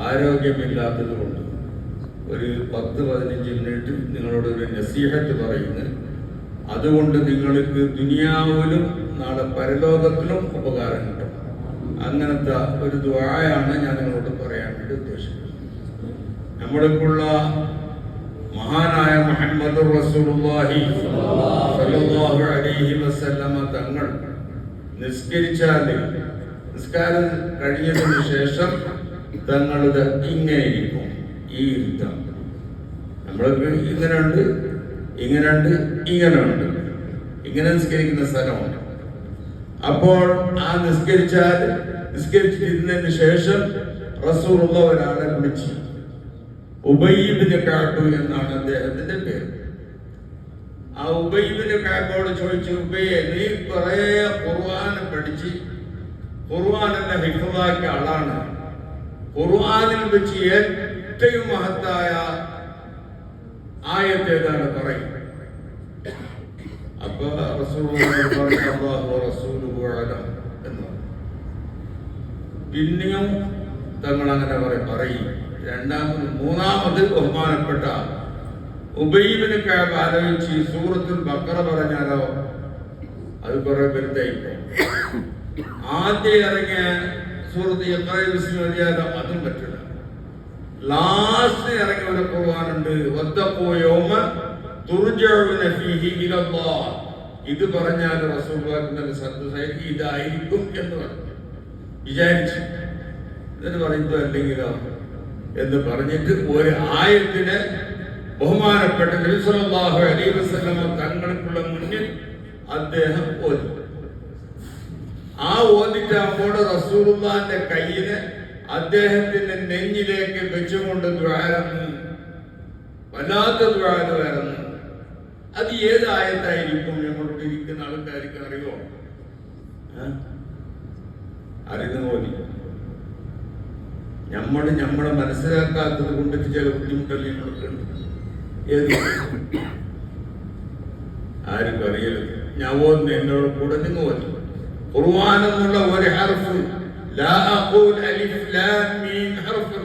ആരോഗ്യമില്ലാത്തതുകൊണ്ട് ഒരു 10-15 മിനിറ്റ് നിങ്ങളോട് ഒരു നസീഹത്ത് പറയുന്നു. അതുകൊണ്ട് നിങ്ങൾക്ക് ദുനിയാവിലും നാളെ പരലോകത്തിലും ഉപകാരം കിട്ടും. അങ്ങനത്തെ ഒരു ദുആയാണ് ഞാൻ നിങ്ങളോട് പറയാൻ വേണ്ടി ഉദ്ദേശിക്കുന്നത്. നമ്മൾക്കുള്ള മഹാനായ മുഹമ്മദ് റസൂലുള്ളാഹി സ്വല്ലല്ലാഹു അലൈഹി വസല്ലമ തങ്ങൾ നിസ്കരിച്ചാൽ നിസ്കാരം കഴിഞ്ഞതിന് ശേഷം തങ്ങളത് ഇങ്ങനെ ഇരിക്കും. ഈ ഇരുത്തം നമ്മൾക്ക് ഇങ്ങനെയുണ്ട്, ഇങ്ങനെയുണ്ട്, ഇങ്ങനെയുണ്ട്, ഇങ്ങനെ നിസ്കരിക്കുന്ന സ്ഥലമുണ്ട്. അപ്പോൾ ആ നിസ്കരിച്ചിരുന്നതിന് ശേഷം റസൂലുള്ള ഒരാളെ വിളിച്ചു. ഉബയ്യ് ഇബ്നു കഅബ് എന്നാണ് അദ്ദേഹത്തിന്റെ പേര്. ആ ഉബയ്യ് ഇബ്നു കഅബോട് ചോദിച്ചു, ഉബയ്യെ, നീ കുറെ ഖുർആൻ പഠിച്ച് ഖുർആനെന്നെ ഹിഫ്ളാക്കിയ ആളാണ്. ഖുർആനിൽ വെച്ച് ഏറ്റവും മഹത്തായ ആയത്ത് ഏതാണ് പറയും? അപ്പൊ പിന്നെയും തങ്ങൾ അങ്ങനെ പറയും. മൂന്നാമത് ബഹുമാനപ്പെട്ട ഉബയ്യ് ഇബ്നു കഅബ് ആലോചിച്ച് സൂറത്തുൽ ബഖറ പറഞ്ഞാലോ അത് കുറെ വലുതായിപ്പോ. ആദ്യം ഇറങ്ങിയ സൂറത്ത് യഖ്റഅ ബിസ്മി അറിയാലോ, അതും പറ്റില്ല. ലാസ്റ്റ് ഇറങ്ങിയ ഒരു ഖുർആനുണ്ട്, വത്തഖൂ യൗമൻ തുർജഊന ഫീഹി ഇലല്ലാഹ്. ഇത് പറഞ്ഞാൽ റസൂലുള്ളാഹിന്റെ സന്ദേശം ഇതായിരിക്കും എന്ന് പറഞ്ഞു വിചാരിച്ചു. എന്നിട്ട് പറയുന്നത് അല്ലെങ്കിലോ എന്ന് പറഞ്ഞിട്ട് ഒരു ആയത്തിനെ ബഹുമാനപ്പെട്ട നബി സല്ലല്ലാഹു അലൈഹി വസല്ലം തങ്ങൾക്കുള്ള മുന്നിൽ അദ്ദേഹം ഓതി. ആ ഓതിട്ടാകുമ്പോൾ റസൂലുള്ളാഹിന്റെ കയ്യിന് അദ്ദേഹത്തിന്റെ നെഞ്ഞിലേക്ക് വെച്ചുകൊണ്ട് ദ്വാരന്നു, വല്ലാത്ത ദ്വാരമായിരുന്നു. അത് ഏത് ആയത്തായിരിക്കും? നമ്മളോട് ഇരിക്കുന്ന ആൾക്കാർക്ക് അറിയോ? അറിയുന്ന പോലെ നമ്മളെ മനസ്സിലാക്കാത്തത് കൊണ്ടിട്ട് ചില ബുദ്ധിമുട്ടല്ലേ നമ്മൾക്കുണ്ട്. ഏത് ആരും അറിയരുത്. ഞാൻ ഓതുന്ന എന്നോട് കൂടെ നിങ്ങൾ ഓതി. ഖുർആൻ എന്നുള്ള ഒരു ഹർഫ്, ലാ അഖൂൽ അലിഫ് ലാം മീം ഹർഫ്,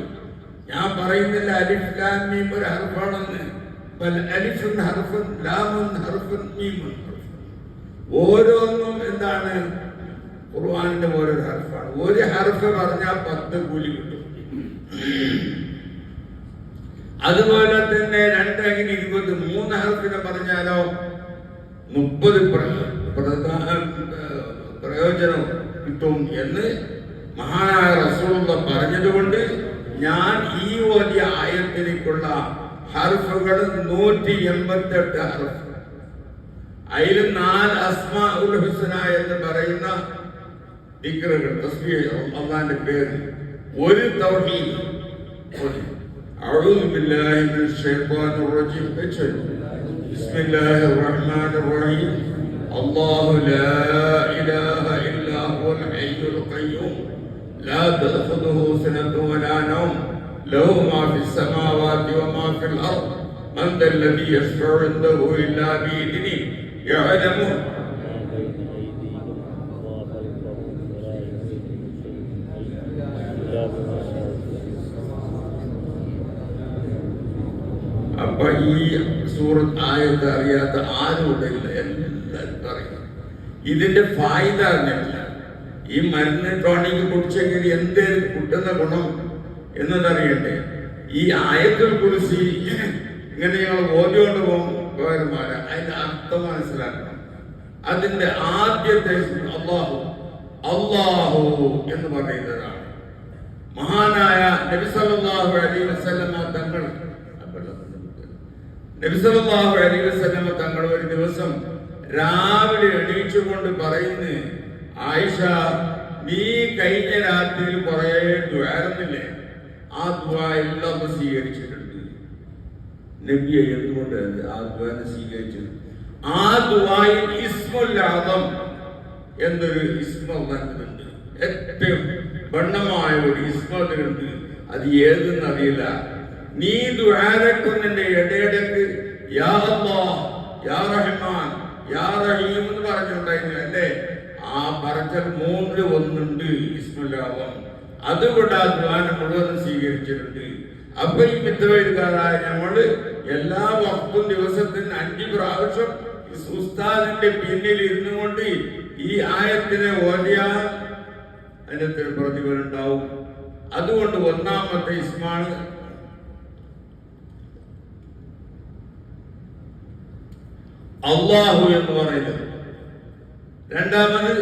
ഞാൻ പറയുന്നില്ല അലിഫ് ലാം മീം ഒരു ഹർഫാണെന്ന്. ബൽ അലിഫുൻ ഹർഫുൻ, ലാമുൻ ഹർഫുൻ, മീമുൻ ഹർഫുൻ. ഓരോന്നും എന്താണ്? ഖുർആനിന്റെ ഓരോ ഹർഫാണ്. ഒരു ഹർഫ് പറഞ്ഞാൽ 10 കൂലി കിട്ടും. അതുപോലെ തന്നെ 2 അങ്ങനെ 20, 3 ഹർഫിനെ പറഞ്ഞാലോ 30 പ്രയോജനം കിട്ടും എന്ന് മഹാനായ റസൂലുള്ളാഹി പറഞ്ഞതുകൊണ്ട് ഞാൻ ഈ ഓതിയ ആയത്തിലേക്കുള്ള ഹർഫുകൾ 188 ഹർഫ്. അതിൽ 4 അസ്മാഉൽ ഹുസ്ന എന്ന് പറയുന്ന ദിക്റുകൾ, തസ്ബീഹ്, അല്ലാഹുവിന്റെ പേര്, ഒരു തൗഹീദ്. അഊദു ബില്ലാഹി മിനശ് ശൈത്വാനിർ റജീം. ബിസ്മില്ലാഹിർ റഹ്മാനിർ റഹീം. അല്ലാഹു ലാ ഇലാഹ ഇല്ലാ ഹുവൽ ഹയ്യുൽ ഖയ്യൂം ലാ തഅഖുദുഹു സിനത്തുൻ വലാ നൗം ലഹു മാ ഫിസ് സമാവാതി വമാ ഫിൽ അർദ് മൻ ദല്ലദീ യശ്ഫഉ ഇൻദഹു ഇല്ലാ ബിഇദ്നിഹി യഅലമു. അപ്പൊ ഈ സൂറത്ത് ആയത്ത് അറിയാത്ത ആരും ഇല്ല, എല്ലാവർക്കും അറിയാം. ഇതിന്റെ ഫായിദ അറിഞ്ഞില്ല. ഈ മരുന്ന് ടോണിക്ക് കുടിച്ചെങ്കിൽ എന്തേ കിട്ടുന്ന ഗുണം എന്നതറിയണ്ടേ? ഈ ആയത്തുൽ കുർസി ഇങ്ങനെ ഞങ്ങൾ ഓതിക്കൊണ്ട് പോകും പൗരന്മാരെ, അതിന്റെ അർത്ഥം മനസ്സിലാക്കണം. അതിന്റെ ആദ്യത്തെ അല്ലാഹു അല്ലാഹു എന്ന് പറയുന്നതാണ്. മഹാനായ നബി സല്ലല്ലാഹു അലൈഹി വസല്ലം തങ്ങൾ ഒരു ദിവസം രാവിലെ എണീച്ചുകൊണ്ട് പറയുന്നു, ആയിഷ, നീ കഴിഞ്ഞ രാത്രിയിൽ കുറെ ദ്വാരന്നില്ലേ? ആ ദ്വാ എല്ലാം സ്വീകരിച്ചിട്ടുണ്ട്. നബിയെ എന്തുകൊണ്ട് ആ ദ്വാനെ സ്വീകരിച്ചത്? ആ ദ്വായിൽ ഇസ്മുൽ അദം എന്നൊരു ഇസ്മുണ്ട്, ഏറ്റവും വണ്ണമായ ഒരു ഇസ്മുണ്ട്. അത് ഏതെന്ന് അറിയില്ല. നീ ദുആരക്കുന്നതിന്റെ ഇടയിടക്ക് യാ അല്ലാഹ്, യാ റഹ്മാൻ, യാ റഹീം എന്ന് പറഞ്ഞുണ്ടായിരുന്നു അല്ലേ? ആ പറച്ചൽ 3 ഒന്നുണ്ട് ഇസ്മുൽ അദം. അതുകൊണ്ട് ആ ദ്വാനം മുഴുവൻ സ്വീകരിച്ചിട്ടുണ്ട്. അപ്പൊ ഈ മിത്രവൈദ്യക്കാരായ നമ്മള് എല്ലാ വക്തും ദിവസത്തിന് 5 പ്രാവശ്യം ഉസ്താദിന്റെ പിന്നിൽ ഇരുന്നു കൊണ്ട് ഈ ആയത്തിനെ ഓതിയാൽ അതിനൊരു പ്രതിഫലം ഉണ്ടാവും. അതുകൊണ്ട് ഒന്നാമത്തെ ഇസ്മാണ് അല്ലാഹു എന്ന് പറയുന്നത്. രണ്ടാമത്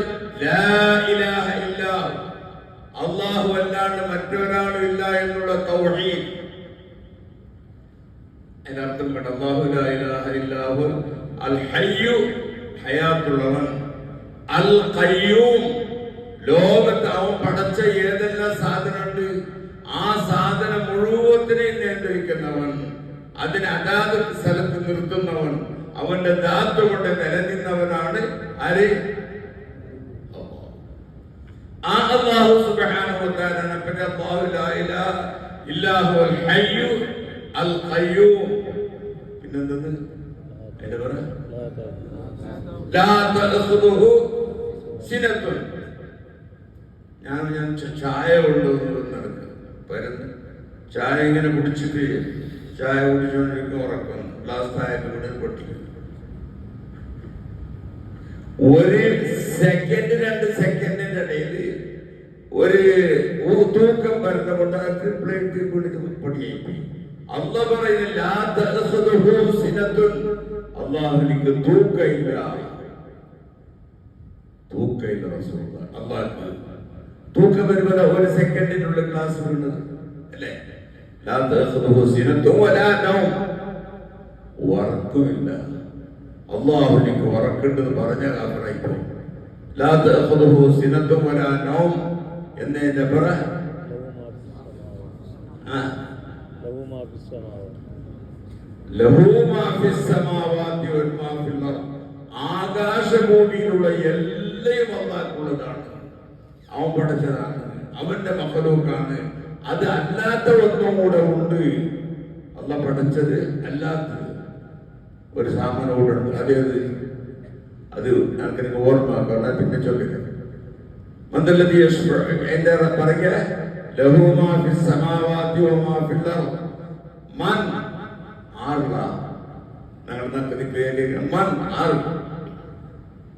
ലാ ഇലാഹ ഇല്ലല്ലാഹ്, അല്ലാഹു അല്ലാണ്ട് മറ്റൊരാളും ഇല്ല എന്നുള്ള തൗഹീദ്. അതിനർത്ഥം കേട്ട അല്ലാഹു ലാ ഇലാഹ ഇല്ലല്ലാഹു അൽ ഹയ്യു, ഹയാത്തുള്ളവൻ, അൽ ഖയ്യൂം, ലോകത്ത് അവൻ പടച്ച ഏതെല്ലാം സാധനമുണ്ട് ആ സാധനം മുഴുവത്തിനെയും നിയന്ത്രിക്കുന്നവൻ, അതിനെ അതാത് സ്ഥലത്ത് നിർത്തുന്നവൻ, അവന്റെ ദാത്ത് കൊണ്ട് നിലനിന്നവനാണ് ആര്? ആ അല്ലാഹു സുബ്ഹാനഹു വ തആല. പിന്നെ അല്ലാഹു ലാ ഇലാഹ ഇല്ലല്ലാഹു അൽ ഹയ്യു അൽ ഖയ്യൂം. പിന്നെന്താണ് അതിന്റെ പറ? ലാ തഅഖുദുഹു സിനത്തുൻ. ഞാൻ ചായ കൊണ്ടുവന്ന് നടക്കും, ചായ ഇങ്ങനെ കുടിച്ചിട്ട് ചായ കുടിച്ചുകൊണ്ടിരിക്കും, ഉറക്കും, ഗ്ലാസ് ചായക്ക് കൂടെ പൊട്ടിക്കും. ഒരു സെക്കൻഡ് 2 സെക്കൻഡിന്റെ ഇടയിൽ ഒരു തൂക്കം വരുന്ന കൊണ്ട് പ്ലേറ്റ് പൊടിയായി. അല്ലാഹ് പറയുന്നില്ല അല്ലാഹുവിന് തൂക്കമില്ല, തൂക്കമില്ല. റസൂലുള്ളാഹി അല്ലാഹു തൂക്കം വരുമ്പോൾ 1 സെക്കൻഡിനുള്ള ഗ്ലാസ് വീണത് അല്ലേ? ലാ തഅഖുദുഹു സിനത്തുൻ വലാ നൗം, ഉറക്കമില്ല. അല്ലാഹുവിന് ഉറക്കുണ്ടെന്ന് പറഞ്ഞ കാഫറായിപ്പോ. ലാ തഅഖുദുഹു സിനത്തുൻ വലാ നൗം എന്നതിന്റെ പറ ലഹു മാ ഫിസ് സമാവാതി വൽ മാ ഫിൽ അർദ്, ആകാശഭൂമിയിലുള്ള എല്ലാം അല്ലാഹുവിനുള്ളതാണ്. അവൻ പഠിച്ചതാണ്, അവന്റെ മഖലൂക്കാണ്. അത് അല്ലാത്ത ഒന്നും കൂടെ ഉണ്ട്. അല്ലാഹ് പഠിച്ചത് അല്ലാത്ത ഒരു സാമാനം കൂടെ ഉണ്ട്. അത് ഞങ്ങൾക്ക് ഓർമ്മ പിന്നെ ചൊല്ലുക. മന്ദല്ലദീ യശ്ഫഉ എന്റെ പറയുക ലഹു മാ ഫിസ് സമാവാതി വ മാ ഫിൽ അർദ്. മൻ ആർല ഞങ്ങളുടെ പേര് മൻ ആർ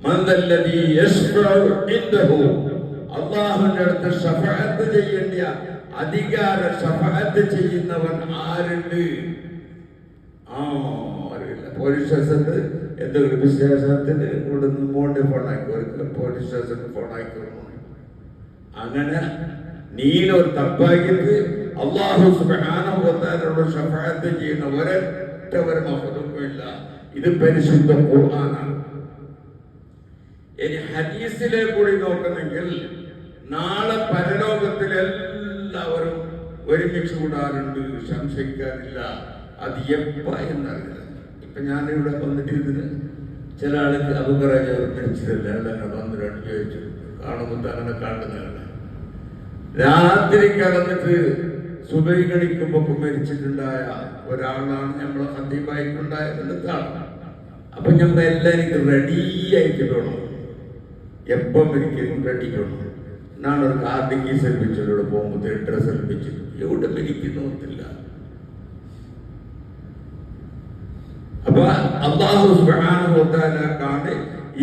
മന്ദല്ലദീ യശ്ഫഉ ഇൻദഹു, അല്ലാഹുവിന്റെ അടുത്ത് ശഫാഅത്ത് ചെയ്യേണ്ട അധികാര ശഫാഅത്ത് ചെയ്യുന്നവൻ ആരുണ്ട്? ആരുമില്ല. പോലീസ് സ്റ്റേഷനിൽ എന്തെങ്കിലും വിശേഷത്തിന് ഇവിടുന്ന് മോണ്ടി ഫോണാക്കി പോലീസ് സ്റ്റേഷനിൽ ഫോണാക്കി. അങ്ങനെ നീനൊരു തപ്പാക്കിട്ട് അല്ലാഹു സുബ്ഹാനഹു വ തആലയോട് ശഫാഅത്ത് ചെയ്യുന്ന ഒരൊറ്റ മഖ്ലൂഖുമില്ല. ഇത് പരിശുദ്ധ ഖുർആനാണ്. ഇനി ഹദീസിലെ കൂടി നോക്കുന്നെങ്കിൽ നാളെ പരലോകത്തിൽ എല്ലാവരും ഒരുമിച്ച് കൂടാറുണ്ട്, സംശയിക്കാനില്ല. അത് എപ്പ എന്നറിയില്ല. ഇപ്പൊ ഞാനിവിടെ വന്നിട്ട് ഇതിന് ചില ആൾക്ക് അഭിപ്രായം മരിച്ചിട്ടില്ല, എല്ലാം വന്നിട്ടാണ് ചോദിച്ചു കാണുമ്പോൾ അങ്ങനെ കാണുന്നതാണ്. രാത്രി കടന്നിട്ട് സുബൈ കഴിക്കുമ്പോൾ മരിച്ചിട്ടുണ്ടായ ഒരാളാണ് നമ്മളെ ഹദീബായിട്ടുണ്ടായിരുന്നതാണ്. അപ്പൊ നമ്മൾ എല്ലാവർക്കും റെഡി ആയിട്ട് വേണം, എപ്പം മരിക്കും റെഡി വേണം. എന്നാണ് ഒരു കാർഡിക്ക് സെൽപ്പിച്ചവരോട് പോകുമ്പോൾ ഡ്രസ് സെൽപ്പിച്ചു എവിടെ മരിക്കുന്നില്ല. അപ്പൊ അല്ലാഹു സുബ്ഹാനഹു വ തആലക്കാണ്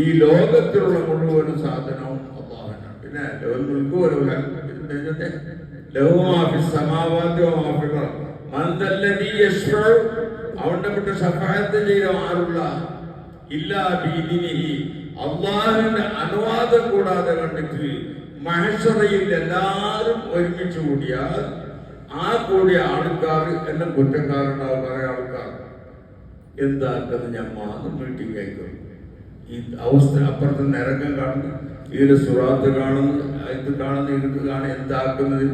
ഈ ലോകത്തിലുള്ള മുഴുവൻ സാധനവും അല്ലാഹുവാണ്. പിന്നെ അവന്റെ വിട്ട് ശഫാഅത്ത് ചെയ്ത ആരുള്ള ഇല്ലാ ബിഇദ്നിഹി, അല്ലാഹുവിന്റെ അനുവാദം കൂടാതെ കണ്ടിട്ട് മഹ്ശറയിൽ എല്ലാവരും ഒരുമിച്ച് കൂടിയാൽ ആ കൂടിയ ആൾക്കാർ എല്ലാം കുറ്റക്കാരുണ്ടാവും. കുറെ ആൾക്കാർ എന്താക്കുന്നത് ഞമ്മാന്ന് മീറ്റിംഗ് ആയിക്കോളും. ഈ അവസ്ഥ അപ്പുറത്ത് നരകം കാണുന്നു, ഇതിൽ സുറാത്ത് കാണുന്നു, ഇത് കാണുന്നു, ഇത് കാണുന്നു, എന്താക്കുന്നത്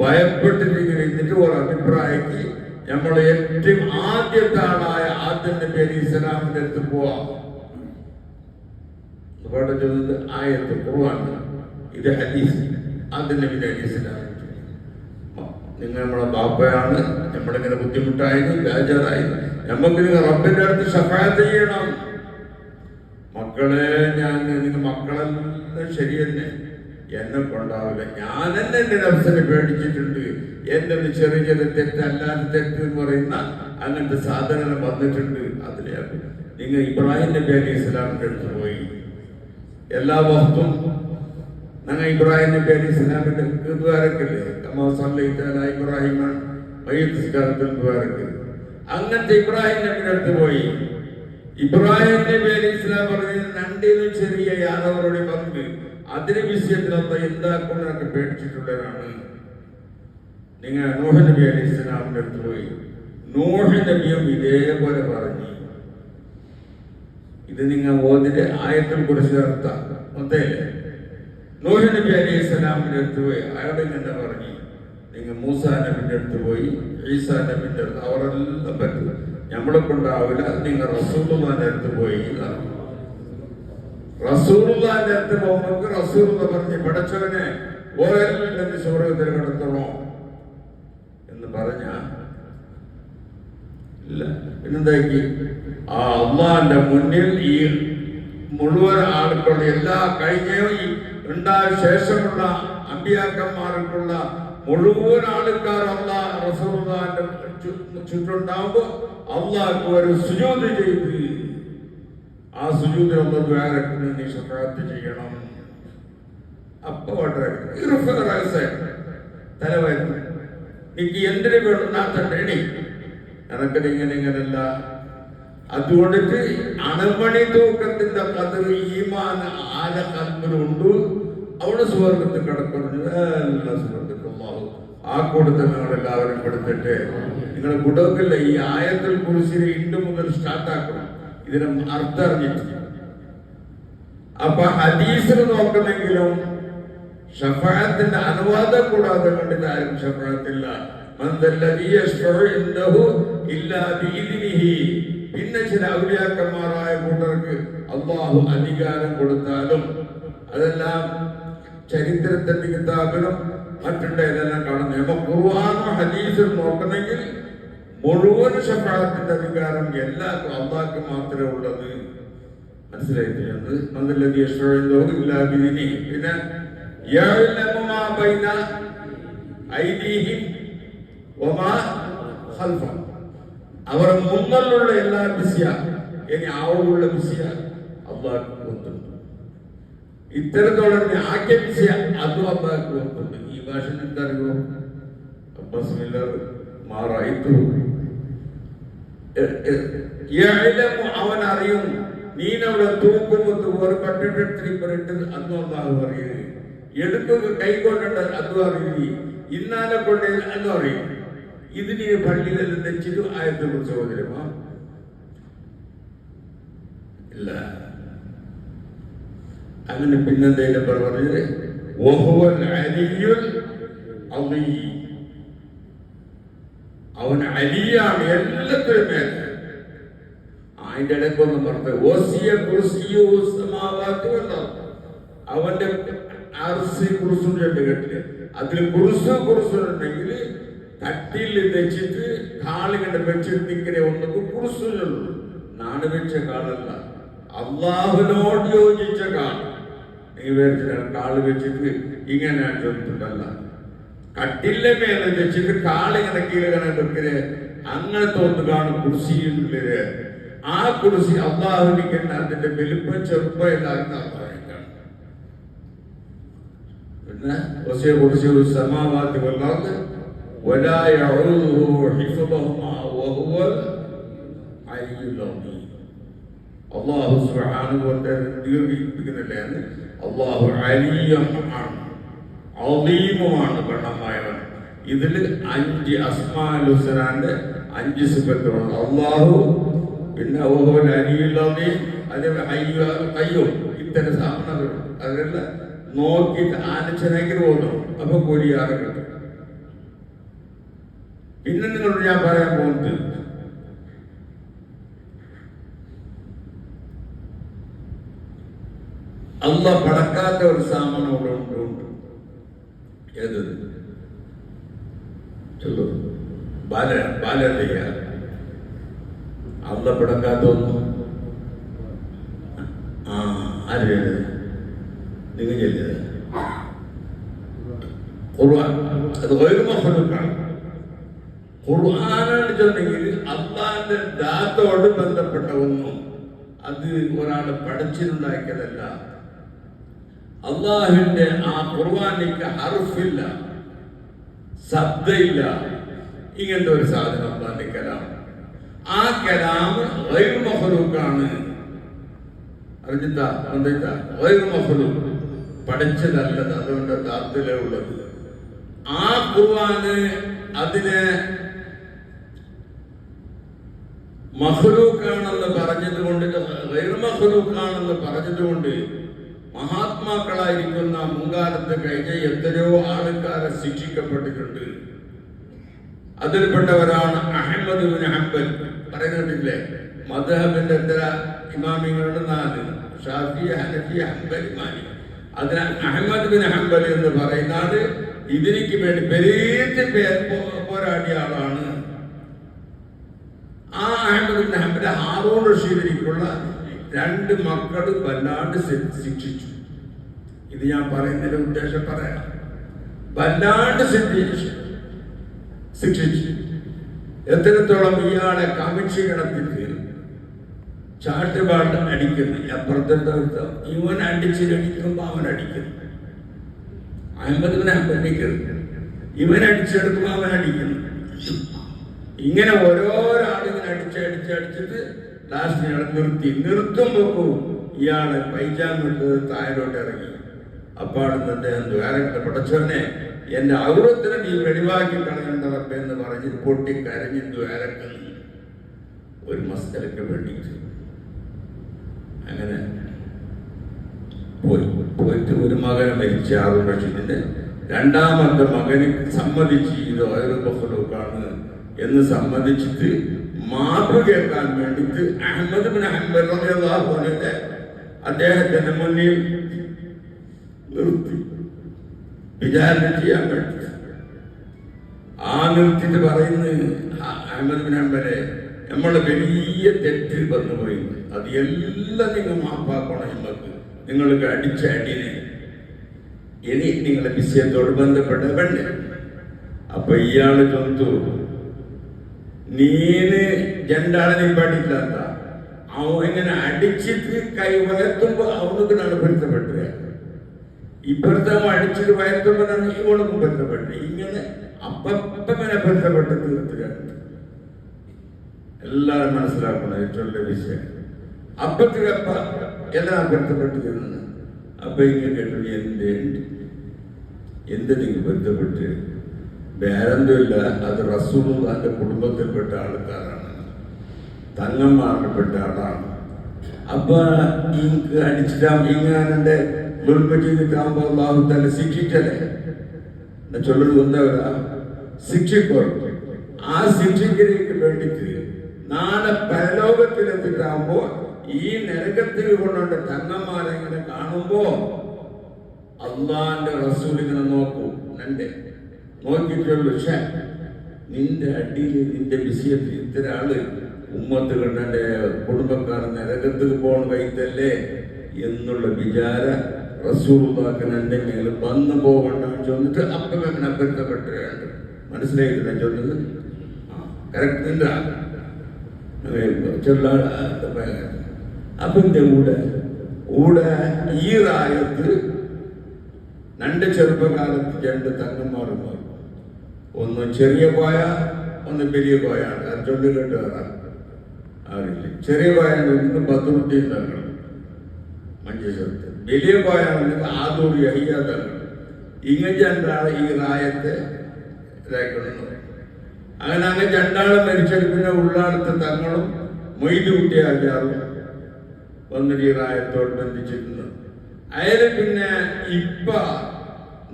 ഭയപ്പെട്ടിട്ടിങ്ങനെ എന്നിട്ട് ഒരു അഭിപ്രായക്ക് നമ്മൾ ഏറ്റവും ആദ്യത്തെ ആളായ ആദ്യം നബി ഇസ്ലാമിന്റെ അടുത്ത് പോവാം. ചോദിച്ചത് ആയത്ത് ഖുർആൻ, ഇത് ഹദീസ്. ആദ്യം നബി ഇസ്ലാം നിങ്ങൾ നമ്മളെ ബാപ്പയാണ്, നമ്മളിങ്ങനെ ബുദ്ധിമുട്ടായത് ബേജാറായി, നമുക്ക് നിങ്ങൾ റബ്ബിന്റെ അടുത്ത് ശഫാഅത്ത് ചെയ്യണം. മക്കളെ നിങ്ങൾ മക്കളെല്ലാം ശരി തന്നെ, എന്നെ കൊണ്ടാവില്ല. ഞാൻ തന്നെ എൻ്റെ നഫ്സിനെ പേടിച്ചിട്ടുണ്ട്. എൻ്റെ ചെറിയ ചെറിയ തെറ്റല്ലാതെ തെറ്റ് എന്ന് പറയുന്ന അങ്ങനത്തെ സാധനങ്ങൾ വന്നിട്ടുണ്ട്. അതിലെ നിങ്ങൾ ഇബ്രാഹിം നബി അലൈഹി ഇസ്ലാമിൻ്റെ അടുത്ത് പോയി എല്ലാ വസ്തും ഞങ്ങൾ ഇബ്രാഹിം നബി അലൈഹി ഇസ്ലാമിൻ്റെ ദ്വാരക്കല്ലേ ഇബ്രാഹിം ദ്വാരക്ക് അങ്ങനത്തെ ഇബ്രാഹിം നബിയുടെ അടുത്ത് പോയി. ഇബ്രാഹിം നബി അലൈഹി ഇസ്ലാം പറഞ്ഞത് രണ്ടിനും ചെറിയ യാദവരുടെ പങ്ക് അതിന് വിഷയത്തിലൊന്നും എന്താക്കുന്നതൊക്കെ പേടിച്ചിട്ടുള്ളവരാണ്. നിങ്ങൾ നൂഹ് നബി അലൈഹി ഇസ്ലാമിന്റെ അടുത്ത് പോയി. നൂഹ് നബിയും ഇതേപോലെ പറഞ്ഞു. ഇത് നിങ്ങൾ ഓതിന്റെ ആയത്തിൽ കുറിച്ച് അർത്ഥം മൊത്തല്ലേ. നൂഹ് നബി അലൈഹി ഇസ്ലാമിന്റെ അടുത്ത് പോയി. അയാളെ തന്നെ പറഞ്ഞു. നിങ്ങൾ മൂസാ നബിന്റെ അടുത്ത് പോയി, ഈസാ നബിന്റെ അടുത്ത് അവരെല്ലാം പറ്റും, നമ്മളെ കൊണ്ടാവില്ല. നിങ്ങൾ റസൂലുള്ളാഹിന്റെ അടുത്ത് പോയി. റസൂലുള്ളാഹിന്റെ അടുത്ത് പോകുമ്പോൾ റസൂലുള്ള പറഞ്ഞ് പടച്ചവനെ ഓരെല്ലാം സ്വർഗ്ഗത്തിൽ കടത്തണോ എന്ന് പറഞ്ഞ ഇല്ല. പിന്നെന്താക്കി ആ അള്ളാഹിന്റെ മുന്നിൽ ഈ മുഴുവൻ ആൾക്കുള്ള എല്ലാ കഴിഞ്ഞ ഉണ്ടായ ശേഷമുള്ള അമ്പിയാക്കന്മാർക്കുള്ള മുഴുവൻ ആൾക്കാർ അള്ളാഹ് റസൂലുള്ളാഹിന്റെ ചുറ്റുണ്ടാവുമ്പോ അള്ളാഹ്ക്ക് ഒരു സുജൂദ് ചെയ്ത് ആ സുജൂദിൽ ഒന്ന് ദ്വാരത്തിന് നീ ശഫാഅത്ത് ചെയ്യണം. അപ്പൊ തലവരുന്നു എനിക്ക് എന്തിനു വേണ്ടി എനക്കത് ഇങ്ങനെയല്ല. അതുകൊണ്ടിട്ട് അണുമണി തൂക്കത്തിന്റെ കഥ ഈമാൻ ആല കൽബിലുണ്ട്. അവിടെ സ്വർഗത്തിൽ കിടക്കുന്നു. എല്ലാ സ്വർഗത്തിൽ ആ കൂട്ടത്തിൽ നിങ്ങളെല്ലാവരും പെടുത്തിട്ട് നിങ്ങൾ കുടക്കില്ല. ഈ ആയത്തിൽ കുറിച്ച് ഇന്ന് മുതൽ സ്റ്റാർട്ടാക്കണം. ഇതിന് അർത്ഥം അറിഞ്ഞിട്ട് അപ്പൊ ഹദീസിൽ നോക്കുന്നെങ്കിലും ഷഫാഅത്തിന്റെ അനുവാദം കൂടാതെ കണ്ടിട്ട് ആരും ഷഫാഅത്തില്ല. പിന്നെ ചില ഔലിയാക്കന്മാരായ കൂട്ടർക്ക് അള്ളാഹു അധികാരം കൊടുത്താലും അതെല്ലാം ചരിത്രത്തിന്റെ കിതാബിലും മറ്റുണ്ട് ഇതെല്ലാം കാണുന്നത്. അപ്പൊ ഖുർആനും ഹദീസും നോക്കുന്നെങ്കിൽ മുഴുവൻ ഷഫാഅത്തിന്റെ അധികാരം എല്ലാവർക്കും അള്ളാഹ്ക്ക് മാത്രമേ ഉള്ളത്. മനസ്സിലായിട്ടില്ല. പിന്നെ അവർ മുന്നിലുള്ള എല്ലാ ബിസിയ ഇനി ആവുള്ള ബിസിയ അള്ളാഹ്ക്ക് കൊടുത്തുണ്ട്. ഇത്തരത്തോളം ആക്കിയ ബിസിയ അതും അള്ളാഹ്ക്ക് കൊടുത്തുണ്ട്. ഈ ഭാഷ എന്തറിയോ മാറായിട്ടു അവൻ അറിയും. നീനവിടെ തൂക്കുമ്പത്ത് ഒരു പട്ടിട്ട് അന്നും അള്ളാഹു അറിയുന്നത്. എടുക്കുക കൈകൊണ്ട അതും അറിയുക. ഇന്നാലെ കൊണ്ട് അതും അറിയും. ഇത് നീ പള്ളിയിൽ തെച്ചിട്ട് ആയത്തെ കുറിച്ച് സഹോദരമാ ഇല്ല. അങ്ങനെ പിന്നെന്തേലും പറഞ്ഞത് അവൻ അലിയാണ് എല്ലാത്തിനും മേലെ. അതിന്റെ ഇടയ്ക്കൊന്നും പറഞ്ഞത് അവന്റെ കേട്ടില്ലേ. അതിൽ കുറുസുണ്ടെങ്കിൽ തട്ടിൽ വെച്ചിട്ട് കാളുകളുടെ വെച്ചിട്ട് ഇങ്ങനെ ഒന്നും കുറുസുള്ളൂ. നാട് വെച്ച കാളല്ല, അള്ളാഹുവിനോട് യോജിച്ച കാൾ. നീ വേറെ കാള് വെച്ചിട്ട് ഇങ്ങനെ ചോദിച്ചിട്ടല്ല. കട്ടിലെ മേലെ വെച്ചിട്ട് കാളിങ്ങനെ കീഴങ്ങനെ വെക്കല് അങ്ങനത്തെ ഒന്ന് കാണും കുർസിയില്. ആ കുർസി അള്ളാഹുവിന് അതിന്റെ വലുപ്പം ചെറുപ്പം എല്ലാവർക്കും അള്ളാഹിക്കാണ്. പിന്നെ കുർസി സമാവാതി വല്ലാതെ അള്ളാഹു സുബ്ഹാനഹു വ തആല ദീർഘിപ്പിക്കുന്നില്ലേ. അള്ളാഹു അലിയാണ്, അളീമുമാണ്, ഗണമായവൻ. ഇതിൽ 5 അസ്മാഉൽ ഹുസ്നാന്റെ 5 സിഫത്തുകൾ അള്ളാഹു. പിന്നെ ഇത്തരം സാധനങ്ങൾ അതെല്ലാം നോക്കിയിട്ട് ആലോചനയ്ക്ക് പോകുന്നു. അപ്പൊ കൊരിയാറ് കിട്ടും. പിന്നെ നിങ്ങളോട് ഞാൻ പറയാൻ പോകുന്നത് അള്ളാഹ് പടക്കാത്ത ഒരു സാധനം ഉണ്ട്. ഏത് ചൊല്ലു ബാലയ്യ അള്ളാഹ് പടക്കാത്ത ഒന്നും ആര് നിങ്ങൾ ചെല്ലത് ഖുർആൻ അത് ഗൈറു മഖ്ലൂഖാണ്. ഖുർആനാണ് ചെന്നെങ്കിൽ അള്ളാഹിന്റെ ദാത്തോട് ബന്ധപ്പെട്ട ഒന്നും അത് ഒരാൾ പഠിച്ചിട്ടുണ്ടാക്കിയതല്ല. അള്ളാഹുവിന്റെ ആ ഖുർആനിക്ക് ഹർഫില്ല, ശബ്ദമില്ല, ഇങ്ങനത്തെ ഒരു സാധനം അള്ളാഹിന്റെ കലാം. ആ കലാം ഗൈറു മഖ്ലൂഖാണ്. അറിഞ്ഞിട്ടാ ഗൈറു മഖ്ലൂഖ്, പഠിച്ചതല്ലത്. അതുകൊണ്ട് ദാത്തിലേ ഉള്ളത്. ആ ഖുർആന് അതിനെ മഖ്ലൂഖാണെന്ന് പറഞ്ഞതുകൊണ്ട്, ഗൈറു മഖ്ലൂഖാണെന്ന് പറഞ്ഞതുകൊണ്ട് മഹാത്മാക്കളായിരിക്കുന്ന മുൻകാലത്ത് കഴിഞ്ഞ എത്രയോ ആൾക്കാരെ ശിക്ഷിക്കപ്പെട്ടിട്ടുണ്ട്. അതിൽപ്പെട്ടവരാണ് അഹ്മദ് ബിൻ ഹംബൽ. പറയുന്നില്ലേ, മദ്ഹബിന്റെ എത്ര ഇമാമികളുടെ 4: ഷാഫി, ഹനഫി, ഹംബലി, മാലിക്. അതിന് അഹ്മദ് ബിൻ ഹംബൽ എന്ന് പറയുന്ന ആള് ഇതിനിക്ക് വേണ്ടി പോരാടിയ ആളാണ്. ആ അഹ്മദ് ബിൻ ഹംബൽ ഹാറൂൺ റഷീദിനുള്ള 2 മക്കൾ വല്ലാണ്ട് ശിക്ഷിച്ചു. ഇത് ഞാൻ പറയുന്നതിന്റെ ഉദ്ദേശം പറയാം. വല്ലാണ്ട് ശിക്ഷിച്ചു. എത്രത്തോളം ഇയാളെ കമിഴ്ചി കിടത്തിട്ട് ചാട്ടുപാട്ട് അടിക്കുന്നു. അപ്പുറത്തെടുത്ത ഇവൻ അടിച്ചിരടിക്കുമ്പോ അവൻ അടിക്കുന്നു. അഹമ്മദ് ബിൻ ഹംബലിലേക്ക് ഇവൻ അടിച്ചെടുക്കുമ്പോ അവൻ അടിക്കുന്നു. ഇങ്ങനെ ഓരോരാളിങ്ങനെ അടിച്ചിട്ട് ലാസ്റ്റ് ഇയാളെ നിർത്തുമ്പോ ഇയാളെ പൈജാൻ വിട്ടത് താഴോട്ട് ഇറങ്ങി. അപ്പാടുന്ന് അദ്ദേഹം ദ്വാരങ്ങളുടെ പടച്ചവനെ എന്റെ ഔറത്തിനെ നീ വെളിവാക്കി കളയേണ്ടവർക്ക് എന്ന് പറഞ്ഞ് പൊട്ടിക്കരഞ്ഞ് ദ്വാരക്കുന്നു ഒരു മസ്കലയ്ക്ക് വേണ്ടിയിട്ട്. അങ്ങനെ പോയിട്ട് ഒരു മകനെ മരിച്ച ഹാറൂൺ റഷീദിന്റെ 2ാമത്തെ മകന് സമ്മതിച്ച് ഇത് ഗൈറു മഖ്ലൂഖാണ് എന്ന് സമ്മതിച്ചിട്ട് മാപ്പ് കേൾക്കാൻ വേണ്ടിയിട്ട് അഹ്മദ് ബിൻ ഹംബൽ റളിയല്ലാഹു അൻഹു അദ്ദേഹത്തിന്റെ മുന്നിൽ നിർത്തി വിചാരണ ചെയ്യാൻ വേണ്ടി. ആ നിർത്തിട്ട് പറയുന്നത്, അഹ്മദ് ബിൻ ഹംബലെ, നമ്മൾ വലിയ തെറ്റിൽ വന്നു പോയി, അത് എല്ലാം നിങ്ങൾ മാപ്പാക്കണം. നിങ്ങൾക്ക് അടിച്ച അടിനെ ഇനി നിങ്ങളെ വിഷയത്തോട് ബന്ധപ്പെട്ട വേണ്ടേ? അപ്പൊ ഇയാള് ചൊന്തു, നീന് 2 ആളെ നീ പാടില്ലാത്ത അവൻ ഇങ്ങനെ അടിച്ചിട്ട് കൈ വയർത്തുമ്പോ അവനക്ക് പൊരുത്തപ്പെട്ടു. ഇപ്പുറത്തെ അടിച്ചിട്ട് വയർത്തുമ്പോഴാണ് ഇവണക്കും പൊരുത്തപ്പെട്ടത്. ഇങ്ങനെ അപ്പങ്ങനെ പൊരുത്തപ്പെട്ട് തീർത്തിട്ടുണ്ട്. എല്ലാവരും മനസ്സിലാക്കണം ഏറ്റവും വലിയ വിഷയം. അപ്പത്തിലപ്പ എല്ലാം പൊരുത്തപ്പെട്ട് തീർന്നത്. അപ്പൊ ഇങ്ങനെ കേട്ടു, എന്ത് നിങ്ങൾ പൊരുത്തപ്പെട്ട്? വേറെന്തുമില്ല, അത് റസൂലുള്ളാഹിന്റെ കുടുംബത്തിൽപ്പെട്ട ആൾക്കാരാണ്, തങ്ങന്മാരിൽപ്പെട്ട ആളാണ്. അപ്പൊ ഇങ്ങ് അടിച്ചിട്ടാ ഇങ്ങനെ ദുൽമ ചെയ്തിട്ടാകുമ്പോ അല്ലാഹു തആല ശിക്ഷിക്കല്ലേ? ചൊല്ലുന്നത് എന്താ? ശിക്ഷിക്കോ. ആ ശിക്ഷിക്കലേക്ക് വേണ്ടിട്ട് നാളെ പരലോകത്തിലെത്തിട്ടാകുമ്പോ ഈ നരകത്തിൽ കൊണ്ടുകൊണ്ട് തങ്ങന്മാരെ ഇങ്ങനെ കാണുമ്പോ അള്ളാന്റെ റസൂൽ ഇങ്ങനെ നോക്കൂ, നോക്കിയിട്ടുള്ളൂ. പക്ഷേ നിന്റെ അടിയിൽ നിന്റെ വിഷയത്തിൽ ഇത്ര ആള് ഉമ്മത്ത് കണ്ടെ കുടുംബക്കാർ നരകത്തിൽ പോകണ കൈത്തല്ലേ എന്നുള്ള വിചാര റസൂലുള്ളാഹിന് എന്റെ മേൽ വന്നു പോകണ്ടെന്ന് ചോദിച്ചിട്ട് അപ്പം അങ്ങനെ അഭ്യർത്ഥപ്പെട്ടിട്ടുണ്ട്. മനസ്സിലായിട്ടില്ല ചൊല്ലുന്നത്? കറക്റ്റ്. അപ്പന്റെ കൂടെ ഈ റായത്ത് 2 ചെറുപ്പകാലത്ത് 2 തങ്ങന്മാരും മാറും. ഒന്ന് ചെറിയ കോയ, ഒന്ന് വലിയ കോയാണ്. ചൊല്ലു കേട്ട് അറിയില്ല. ചെറിയ കോയാണ് ഒന്ന് ബദ്റുദ്ദീൻ തങ്ങൾ മഞ്ചേശ്വരത്ത്, വലിയ കോയാണെങ്കിൽ ആദൂർ യഹിയ തങ്ങൾ. ഇങ്ങനെ 2 ആള് ഈ റായത്തെ ഇതാക്കണം. അങ്ങനെ 2 ആള് മരിച്ചത്. പിന്നെ ഉള്ളാടത്തെ തങ്ങളും മൊയ്ത് കുട്ടിയാക്കാറും വന്നിട്ട് ഈ റായത്തോട് ബന്ധിച്ചിട്ടുണ്ട്. അയാള് പിന്നെ ഇപ്പ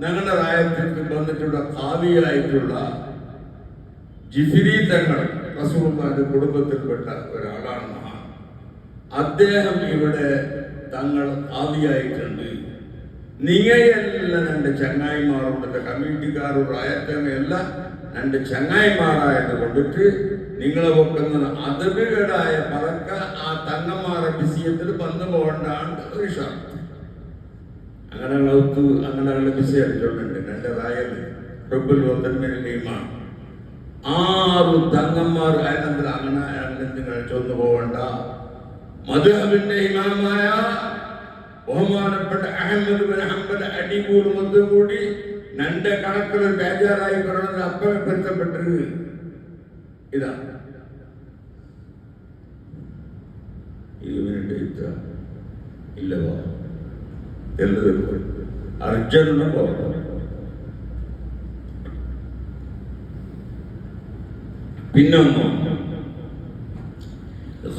ഞങ്ങളുടെ റായത്തിൽ വന്നിട്ടുള്ള ഖാദിയായിട്ടുള്ള ജിഫിരി തങ്ങൾ റസൂലുള്ളാഹിന്റെ കുടുംബത്തിൽപ്പെട്ട ഒരാളാണ്. അദ്ദേഹം ഇവിടെ തങ്ങൾ ഖാദിയായിട്ടുണ്ട്. നിങ്ങയെല്ലാം 2 ചങ്ങായിമാരുണ്ട്, കമ്മ്യൂണിറ്റിക്കാരും റായത്തമയെല്ലാം 2 ചങ്ങായിമാരായത് കൊണ്ടിട്ട് നിങ്ങളെ വെക്കുന്നത് അതബുകേടായ പറക്ക ആ തങ്ങന്മാരുടെ വിഷയത്തിൽ വന്നു പോകേണ്ടാണ് ഒരു ഷർത്ത്. അങ്ങനെയുള്ള വിഷയം അടിച്ചോണ്ടുണ്ട്. എൻ്റെ റായൽ ഹുബ്ബുൽ വതനിൽ ഈമാൻ 6 തങ്ങന്മാർ ആയതിൽ അങ്ങനെ കഴിച്ചൊന്നു പോകണ്ട. മദ്ഹബിന്റെ ഇമാമായ ബഹുമാനപ്പെട്ട അഹ്മദ് ബിൻ ഹംബൽ അടികൂടും കൂടി നന്റെ കണക്കിൽ ബേജാറായി പറഞ്ഞത് അപ്പനെ പൊരുത്തപ്പെട്ടത് ഇതാണ്. 20 മിനിറ്റ് ഇത്ര ഇല്ലവോ എല്ലാവരും അർജുന പോകണം. പിന്നൊന്നോ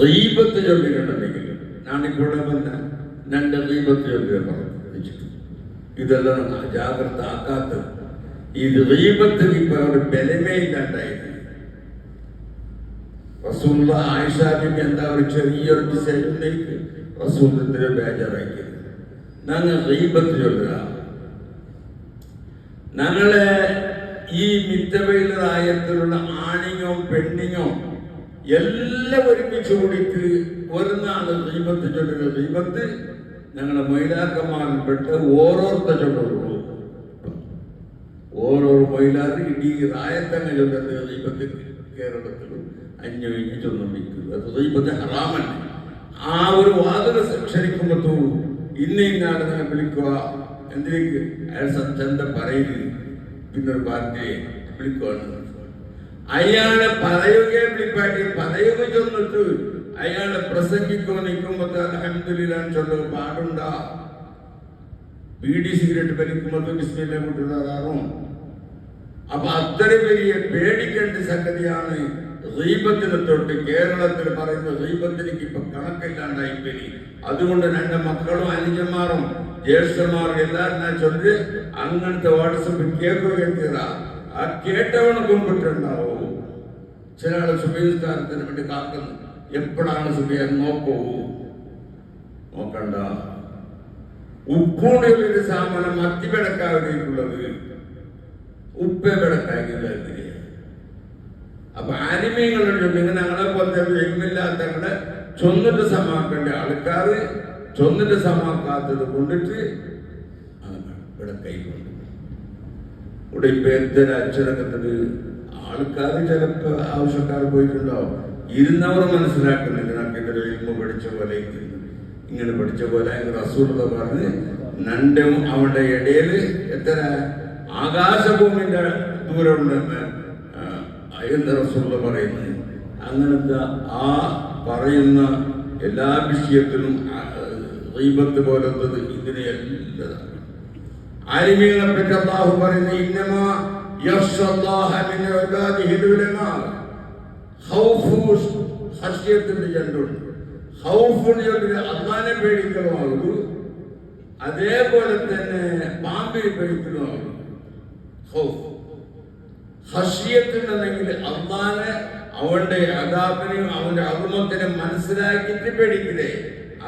ഗീബത്ത് ചൊല്ലിയിട്ടുണ്ടെങ്കിൽ ഞാനിവിടെ പിന്നെ രണ്ട് ഗീബത്ത് ചൊല്ലിയ പറഞ്ഞിട്ടുണ്ട്. ഇതെല്ലാം ജാഗ്രത ആക്കാത്തത്. ഇത് ഗീബത്തിന് ഇപ്പൊ ഒരു ബലമേ ഇല്ലാണ്ടായിരുന്നു. റസൂലുള്ള ആയിഷ ബിബി എന്താ ഒരു ചെറിയൊരു ഡിസൈനിലേക്ക് റസൂലത്തിന് ബേജാറാക്കിയത്. ഞങ്ങൾ ഗീബത്ത് ചൊല്ലുക. ഞങ്ങളെ ഈ മിത്തവയിലായത്തിലുള്ള ആണിങ്ങോ പെണ്ണിങ്ങോ എല്ലാം ഒരുമിച്ച് കൂടിയിട്ട് ഒരു നാള് ഗീബത്ത് ചൊല്ലുക. ഗീബത്ത് ഞങ്ങളെ മൈലാക്കന്മാരിൽപ്പെട്ട ഓരോരുത്തർ ചൊല്ലുള്ളൂ. ഓരോ മൈലാർ ഇടീ റായത്തങ്ങ് ചൊല്ലുന്നത് ഗീബത്ത് കേരളത്തിലും അന്യോന്യം ചൊല്ലിക്കുന്നത്. അത് ഗീബത്ത് ഹറാമല്ല. ആ ഒരു വാതിൽ ക്ഷണിക്കുമ്പോ ഇന്നാണ് നിങ്ങൾ വിളിക്കുക. എന്തിലേക്ക് അയാൾ ചന്ത പറയുന്നത് പിന്നൊരു പാർട്ടിയെ വിളിക്കുകയാണ്. അയാളെ പറയുകയെ വിളിപ്പാട്ടി പറയുക ചൊന്നിട്ട് അയാളെ പ്രസംഗിക്കുക നിൽക്കുമ്പോ അൽഹംദുലില്ലാഹ് ചൊല്ലുക പാടുണ്ടാ. ബീഡി സിഗരറ്റ് വലിക്കുമ്പോ ബിസ്മില്ലാ കൂട്ടുകാരും. അപ്പൊ അത്രയും വലിയ പേടിക്കേണ്ട സംഗതിയാണ് ഗീബത്തിനെ തൊട്ട് കേരളത്തിൽ പറയുന്ന ഗീബത്തിലേക്ക് ഇപ്പൊ കണക്കില്ലാണ്ടായി പേരി. അതുകൊണ്ട് രണ്ട് മക്കളും അനുജന്മാരും ജ്യേഷ്ഠന്മാരും എല്ലാരും ഞാൻ ചൊല്ലി അങ്ങനത്തെ വാട്സപ്പ് കേൾക്കുകയും തീരാ. ആ കേട്ടവണ് കൊണ്ടിട്ടുണ്ടാവൂ. ചില ആള് സുബീസ്ഥാനത്തിന് വേണ്ടി കാക്കുന്നു. എപ്പോഴാണ് സുബിയാൻ നോക്കണ്ട. ഉപ്പൂണിയൊരു സാമാനം മത്തിബെടക്കാവിലേക്കുള്ളത് ഉപ്പെ ബെടക്കാകില്ല. അപ്പൊ ആനിമീങ്ങളുണ്ട്. നിങ്ങൾ ഞങ്ങളെ പോലത്തെ എങ്ങില്ലാത്തങ്ങളെ ചൊന്നിട്ട് സമാക്കേണ്ട ആൾക്കാർ ചൊന്നിട്ട് സമാക്കാത്തത് കൊണ്ടിട്ട് ഇവിടെ കൈകൊണ്ട് ഇവിടെ ഇപ്പൊ എന്തൊരു അച്ചടക്കത്തിന് ആൾക്കാർ ചിലപ്പോ ആവശ്യക്കാർ പോയിട്ടുണ്ടാവും. ഇരുന്നവർ മനസ്സിലാക്കുന്നില്ല. നമുക്ക് ഇൽമ പഠിച്ച പോലെ ഇങ്ങനെ പഠിച്ച പോലെ റസൂലുള്ളാഹി പറഞ്ഞ് നണ്ടും അവരുടെ ഇടയിൽ എത്ര ആകാശഭൂമിന്റെ ദൂരമുണ്ടെന്ന് എന്ന് റസൂലുള്ളാഹി പറയുന്നത്. അങ്ങനത്തെ ആ പറയുന്ന എല്ലാ വിഷയത്തിലും ഗീബത്ത് പോലത്തത് ഇതിനെ എല്ലാം ആലിമീങ്ങളെ പറ്റി അല്ലാഹു പറയുന്നത് ഇന്നമാ യഖ്ശല്ലാഹ മിൻ ഇബാദിഹിൽ ഉലമാ. ഖൗഫു ഖശ്യത്തിന്റെ രണ്ടുണ്ട്. ഖൗഫുൽ അല്ലാഹനെ പേടിക്കലുമാകുന്നു, അതേപോലെ തന്നെ പാമ്പിനെ പേടിക്കലുമാകുന്നു. ഖൗഫ് ഖശ്യത്തുണ്ടെങ്കിൽ അല്ലാഹനെ അവന്റെ അദാബിനെയും അവന്റെ അദമത്തിനെ മനസ്സിലാക്കിയിട്ട് പേടിക്കില്ലേ.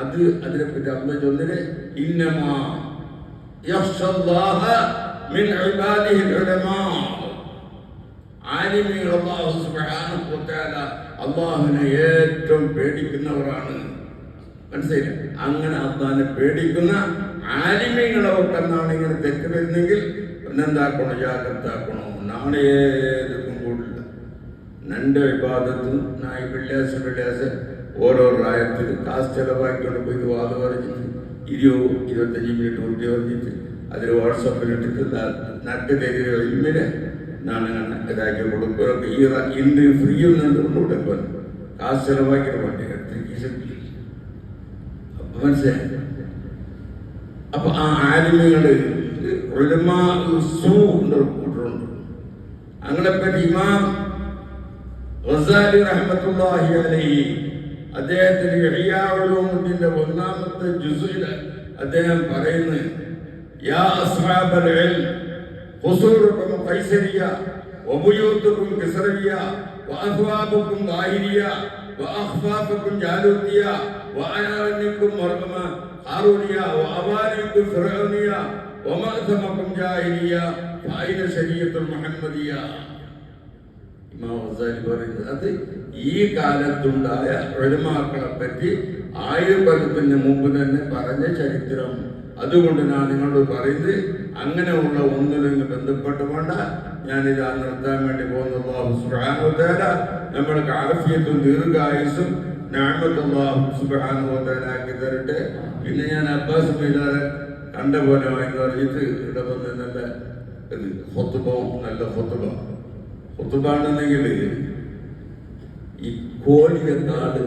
അത് അതിനെപ്പറ്റി അല്ലാഹു ചൊല്ലിനെ ഇന്നമാ യഖ്ശല്ലാഹ മിൻ ഇബാദിഹിൽ ഉലമാ. ആലിമീങ്ങൾ അല്ലാഹു സുബ്ഹാനഹു വ തആല അല്ലാഹുവിനെ ഏറ്റവും പേടിക്കുന്നവരാണ്. മനസ്സിലായില്ലേ? അങ്ങനെ അല്ലാഹുവിനെ പേടിക്കുന്ന ആലിമീങ്ങളെ ഒക്കെന്നാണ് ഇങ്ങനെ തെറ്റ് വരുന്നെങ്കിൽ പിന്നെന്താക്കണോ? ജാഗ്രത ആക്കണോ. നാളെ ഏതൊന്നും കൂടില്ല. രണ്ട് വിവാദത്തും നായി വെള്ളിയാഴ്ച ഓരോ റായത്തിൽ കാശ് ചെലവാക്കിക്കൊണ്ട് പോയി വാദ പറഞ്ഞിട്ട് 20-25 മിനിറ്റ് ഊട്ടി പറഞ്ഞിട്ട് അതിൽ വാട്സപ്പിലിട്ടിട്ട് നട്ടിനെതിരെ ഇമ്മിനെ നാണങ്ങനെ ഇതാക്കി കൊടുക്കുക. ഇന്ന് ഫ്രീ ഒന്നും കൊടുക്കാൻ കാശ് ചെലവാക്കി വേണ്ടി മനസ്സിലായി. അപ്പൊ ആ ആലിമീങ്ങള് ഉലമാ സൂ കൂട്ടുണ്ട്. അങ്ങനെപ്പറ്റി ഇമാം ഗസാലി റഹ്മത്തുള്ളാഹി അലൈഹി അദ്ദേഹത്തിന്റെ ഇഹ്യാ ഉലൂമുദ്ദീന്റെ 1-ാമത്തെ ജുസ്ഇൽ അദ്ദേഹം പറയുന്നത് യാ അസ്ഹാബൽ ഇൽം ഖുസൂറുകും ഖൈസരിയ വബുയൂതുകും കിസ്റിയ വഅസ്വാബുകും ദാഹിരിയ വഅഖ്ഫാഫുകും ജാലൂതിയ വഅനാനികും മർഹമ ഹാറൂനിയ വഅവാനികും ഫിർഔനിയ വമഅസമകും ജാഹിലിയ ഫൈന ശരീഅത്തുൽ മുഹമ്മദിയ. ഇമാം ഗസാലി പറയുന്നത് അത് ഈ കാലത്തുണ്ടായ ഉലമാക്കളെ പറ്റി 1000 കൊല്ലത്തിന് മുമ്പ് തന്നെ പറഞ്ഞ ചരിത്രം അതുകൊണ്ട് ഞാൻ നിങ്ങളോട് പറയുന്നത് അങ്ങനെയുള്ള ഒന്നിനും ബന്ധപ്പെട്ട് വേണ്ട ഞാനിത് നിർത്താൻ വേണ്ടി പോകുന്ന അല്ലാഹു സുബ്ഹാനഹു വ തആല നമ്മൾക്ക് ആഫിയത്തും ദീർഘായുസ്സും നിഅമത്തും അല്ലാഹു സുബ്ഹാനഹു വ തആല ആക്കി തരട്ടെ. പിന്നെ ഞാൻ അബ്ബാസ് മീലാറെ കണ്ട പോലെ എന്ന് പറഞ്ഞിട്ട് ഇവിടെ വന്ന് നല്ല നല്ല ഖുത്ബ ആണെന്നെങ്കിൽ ഈ കോഴിയെ നാട്